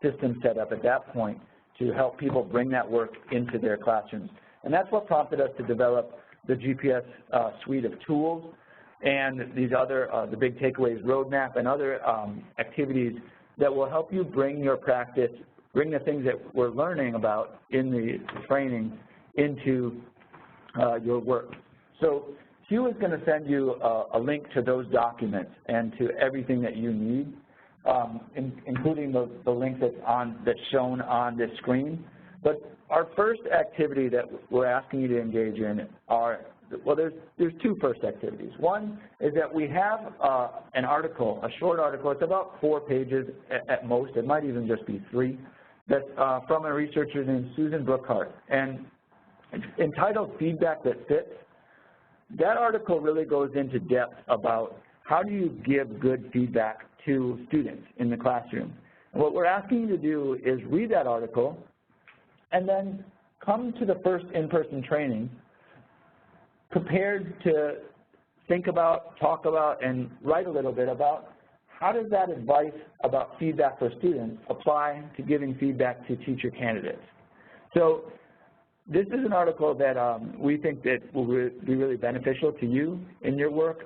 system set up at that point to help people bring that work into their classrooms. And that's what prompted us to develop the GPS suite of tools and these other, the Big Takeaways Roadmap and other activities that will help you bring your practice, bring the things that we're learning about in the training into your work. So Hugh is going to send you a link to those documents and to everything that you need, including the link that's shown on this screen. But our first activity that we're asking you to engage in are, well, there's two first activities. One is that we have an article, a short article. It's about 4 pages at most. It might even just be 3. That's from a researcher named Susan Brookhart. And it's entitled Feedback That Fits. That article really goes into depth about how do you give good feedback to students in the classroom. And what we're asking you to do is read that article and then come to the first in-person training prepared to think about, talk about, and write a little bit about how does that advice about feedback for students apply to giving feedback to teacher candidates. So this is an article that we think that will be really beneficial to you in your work,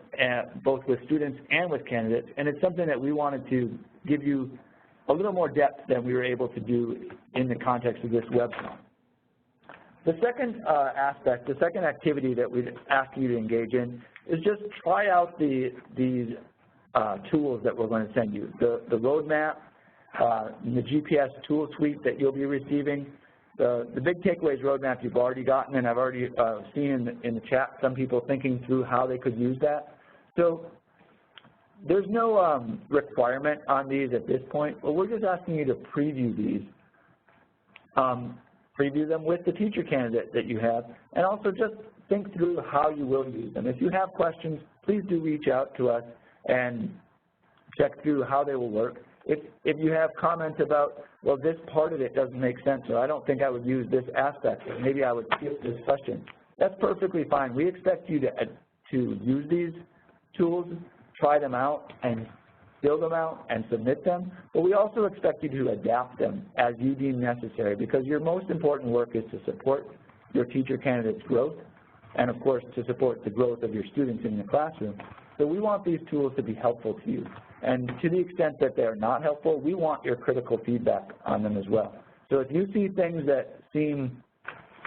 both with students and with candidates, and it's something that we wanted to give you a little more depth than we were able to do in the context of this webinar. The second aspect, the second activity that we'd ask you to engage in is just try out these tools that we're going to send you. The roadmap, the GPS tool suite that you'll be receiving. The Big Takeaways Roadmap you've already gotten, and I've already seen in the chat some people thinking through how they could use that. So there's no requirement on these at this point, but we're just asking you to preview these. Preview them with the teacher candidate that you have, and also just think through how you will use them. If you have questions, please do reach out to us and check through how they will work. If you have comments about, well, this part of it doesn't make sense, or I don't think I would use this aspect, or maybe I would skip this question, that's perfectly fine. We expect you to use these tools, try them out, and build them out and submit them, but we also expect you to adapt them as you deem necessary, because your most important work is to support your teacher candidate's growth and, of course, to support the growth of your students in the classroom. So we want these tools to be helpful to you. And to the extent that they're not helpful, we want your critical feedback on them as well. So if you see things that seem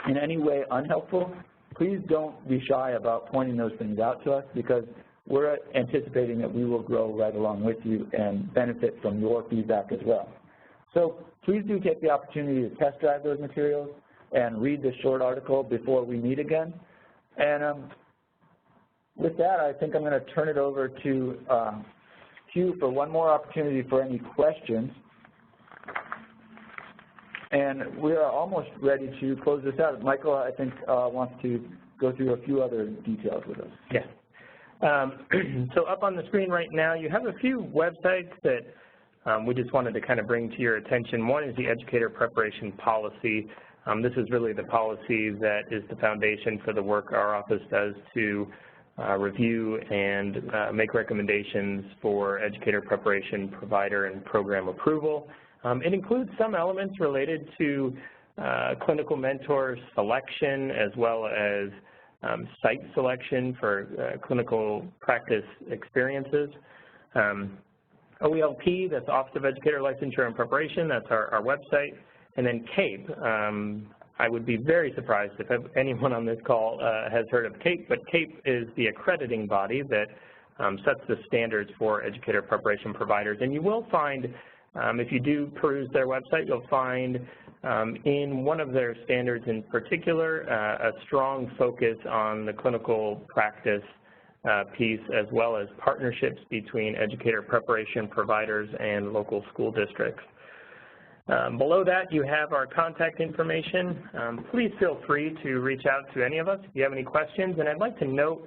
in any way unhelpful, please don't be shy about pointing those things out to us, because we're anticipating that we will grow right along with you and benefit from your feedback as well. So please do take the opportunity to test drive those materials and read the short article before we meet again. And with that, I think I'm going to turn it over to Hugh for one more opportunity for any questions. And we are almost ready to close this out. Michael, I think, wants to go through a few other details with us. Yes. So up on the screen right now, you have a few websites that we just wanted to kind of bring to your attention. One is the Educator Preparation Policy. This is really the policy that is the foundation for the work our office does to review and make recommendations for educator preparation, provider, and program approval. It includes some elements related to clinical mentor selection as well as site selection for clinical practice experiences. OELP, that's Office of Educator Licensure and Preparation, that's our website. And then CAPE, I would be very surprised if anyone on this call has heard of CAPE, but CAPE is the accrediting body that sets the standards for educator preparation providers. And you will find, if you do peruse their website, you'll find in one of their standards in particular a strong focus on the clinical practice piece, as well as partnerships between educator preparation providers and local school districts. Below that, you have our contact information. Please feel free to reach out to any of us if you have any questions. And I'd like to note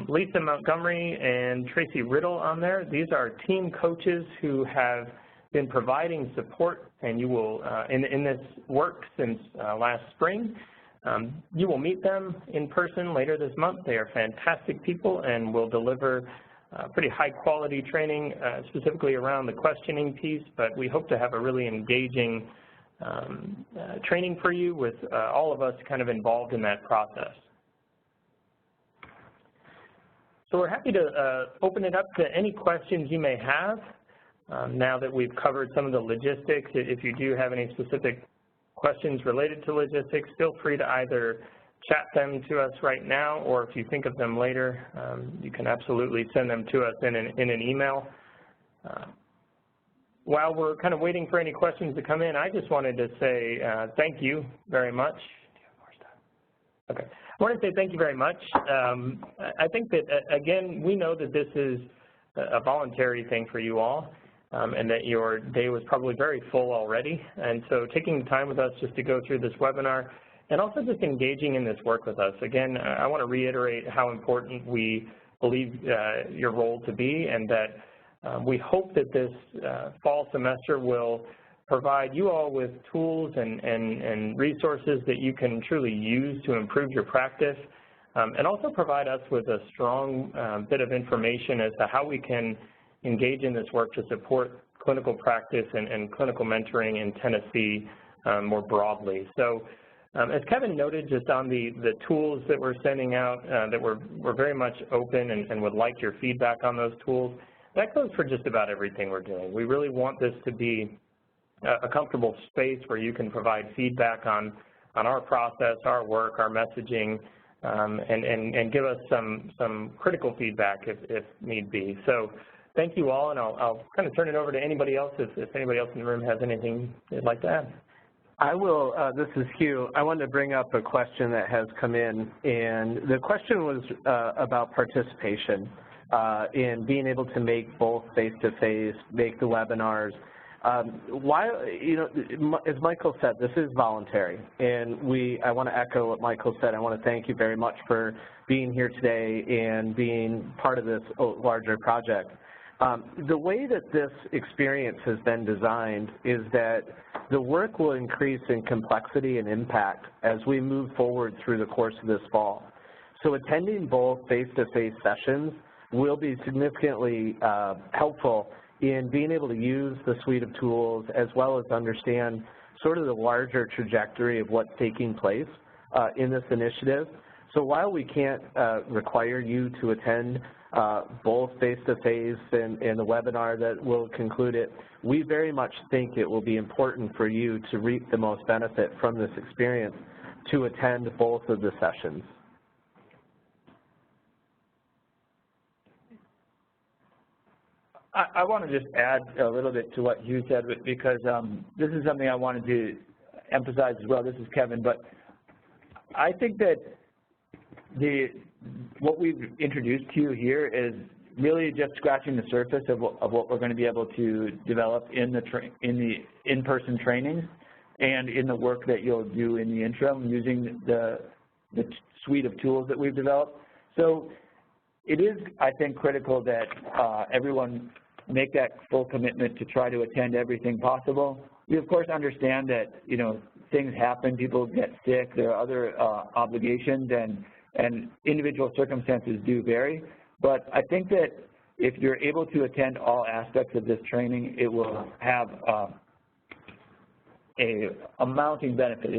Lisa Montgomery and Tracy Riddle on there. These are team coaches who have been providing support, and you will, in this work since last spring. You will meet them in person later this month. They are fantastic people and will deliver pretty high-quality training, specifically around the questioning piece, but we hope to have a really engaging training for you with all of us kind of involved in that process. So we're happy to open it up to any questions you may have now that we've covered some of the logistics. If you do have any specific questions related to logistics, feel free to either chat them to us right now, or if you think of them later, you can absolutely send them to us in an email. While we're kind of waiting for any questions to come in, I just wanted to say thank you very much. Do you have more stuff? Okay. I want to say thank you very much. I think that, again, we know that this is a voluntary thing for you all, and that your day was probably very full already. And so taking time with us just to go through this webinar, and also just engaging in this work with us. Again, I want to reiterate how important we believe your role to be, and that we hope that this fall semester will provide you all with tools and resources that you can truly use to improve your practice, and also provide us with a strong bit of information as to how we can engage in this work to support clinical practice and clinical mentoring in Tennessee more broadly. So as Kevin noted, just on the tools that we're sending out, that we're very much open and would like your feedback on those tools, that goes for just about everything we're doing. We really want this to be a comfortable space where you can provide feedback on our process, our work, our messaging, and give us some critical feedback if need be. So thank you all, and I'll kind of turn it over to anybody else if anybody else in the room has anything they'd like to add. I will, this is Hugh. I wanted to bring up a question that has come in, and the question was about participation in being able to make both face-to-face, make the webinars. As Michael said, this is voluntary, and I want to echo what Michael said. I want to thank you very much for being here today and being part of this larger project. The way that this experience has been designed is that the work will increase in complexity and impact as we move forward through the course of this fall. So attending both face-to-face sessions will be significantly helpful in being able to use the suite of tools as well as understand sort of the larger trajectory of what's taking place in this initiative. So while we can't require you to attend both face-to-face and the webinar that will conclude it, we very much think it will be important for you to reap the most benefit from this experience to attend both of the sessions. I want to just add a little bit to what Hugh said, because this is something I wanted to emphasize as well. This is Kevin, but I think that what we've introduced to you here is really just scratching the surface of what we're going to be able to develop in the in-person trainings. and in the work that you'll do in the interim using the suite of tools that we've developed. So it is, I think, critical that everyone make that full commitment to try to attend everything possible. We, of course, understand that, you know, things happen, people get sick, there are other obligations, and individual circumstances do vary. But I think that if you're able to attend all aspects of this training, it will have a mounting benefit.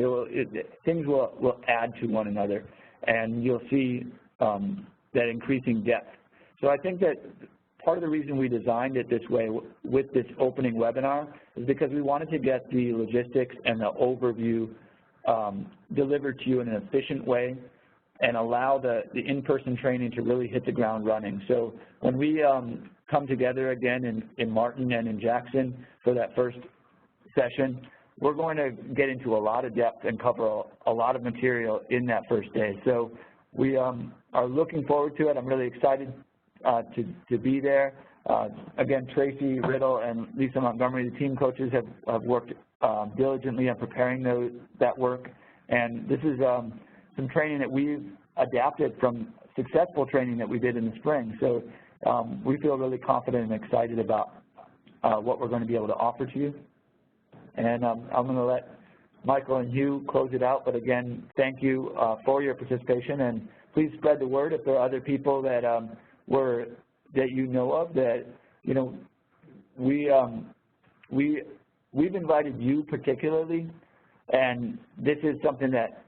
Things will add to one another, and you'll see that increasing depth. So I think that part of the reason we designed it this way with this opening webinar is because we wanted to get the logistics and the overview delivered to you in an efficient way and allow the in-person training to really hit the ground running. So when we come together again in Martin and in Jackson for that first session, we're going to get into a lot of depth and cover a lot of material in that first day. So we are looking forward to it. I'm really excited to be there. Again, Tracy Riddle and Lisa Montgomery, the team coaches, have worked diligently on preparing that work. And this is some training that we've adapted from successful training that we did in the spring. So we feel really confident and excited about what we're going to be able to offer to you. And I'm going to let Michael and Hugh close it out. But again, thank you for your participation, and please spread the word if there are other people that that you know of that, you know, we've invited you particularly, and this is something that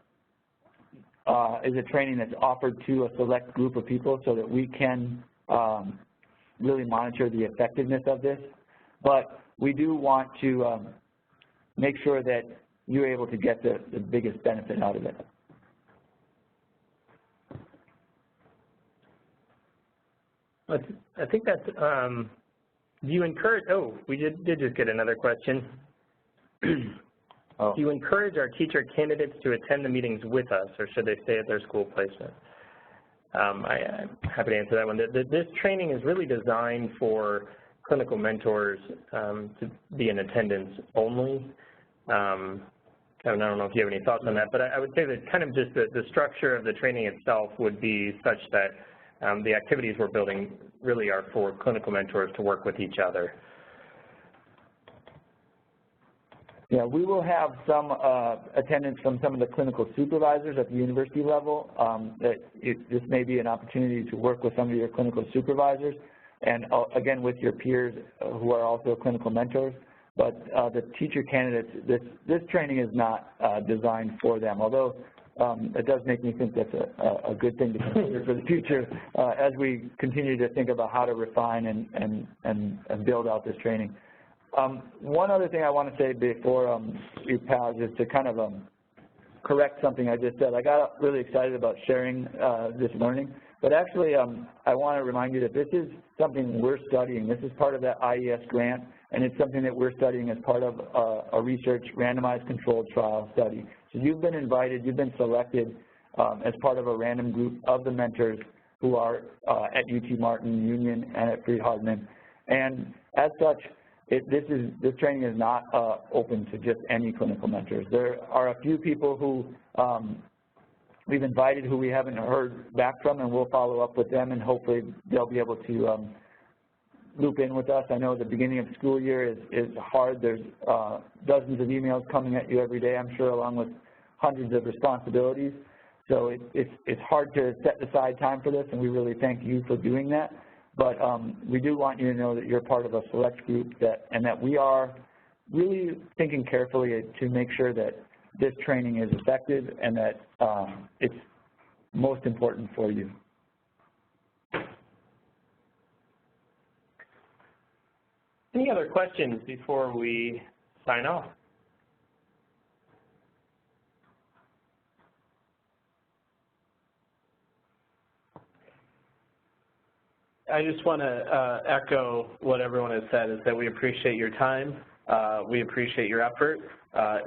is a training that's offered to a select group of people so that we can really monitor the effectiveness of this. But we do want to make sure that you're able to get the biggest benefit out of it. I think that's, do you encourage, oh, we did just get another question. Oh. Do you encourage our teacher candidates to attend the meetings with us, or should they stay at their school placement? I'm happy to answer that one. This training is really designed for clinical mentors to be in attendance only. I don't know if you have any thoughts on that, but I would say that kind of just the structure of the training itself would be such that the activities we're building really are for clinical mentors to work with each other. Yeah, we will have some attendance from some of the clinical supervisors at the university level. This may be an opportunity to work with some of your clinical supervisors, and again with your peers who are also clinical mentors. But the teacher candidates, this training is not designed for them, although it does make me think that's a good thing to consider for the future as we continue to think about how to refine and build out this training. One other thing I want to say before we pass is to kind of correct something I just said. I got really excited about sharing this learning, but actually I want to remind you that this is something we're studying. This is part of that IES grant, and it's something that we're studying as part of a research randomized controlled trial study. So you've been invited, you've been selected as part of a random group of the mentors who are at UT Martin, Union, and at Freed-Hardeman. And as such, this training is not open to just any clinical mentors. There are a few people who we've invited who we haven't heard back from, and we'll follow up with them, and hopefully they'll be able to loop in with us. I know the beginning of the school year is hard. There's dozens of emails coming at you every day, I'm sure, along with hundreds of responsibilities. So it's hard to set aside time for this, and we really thank you for doing that. But we do want you to know that you're part of a select group and that we are really thinking carefully to make sure that this training is effective and that it's most important for you. Any other questions before we sign off? I just want to echo what everyone has said, is that we appreciate your time, we appreciate your effort,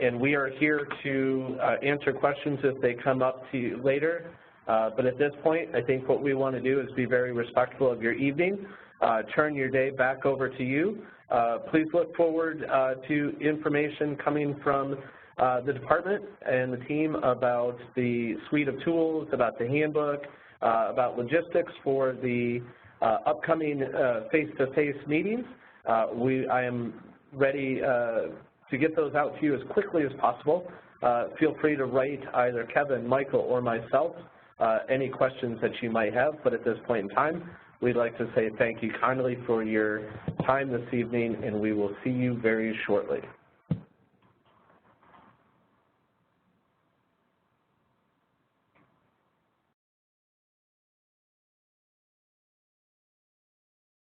and we are here to answer questions if they come up to you later. But at this point, I think what we want to do is be very respectful of your evening, turn your day back over to you. Please look forward to information coming from the department and the team about the suite of tools, about the handbook, about logistics for the upcoming face-to-face meetings. I am ready to get those out to you as quickly as possible. Feel free to write either Kevin, Michael, or myself any questions that you might have, but at this point in time, we'd like to say thank you kindly for your time this evening, and we will see you very shortly.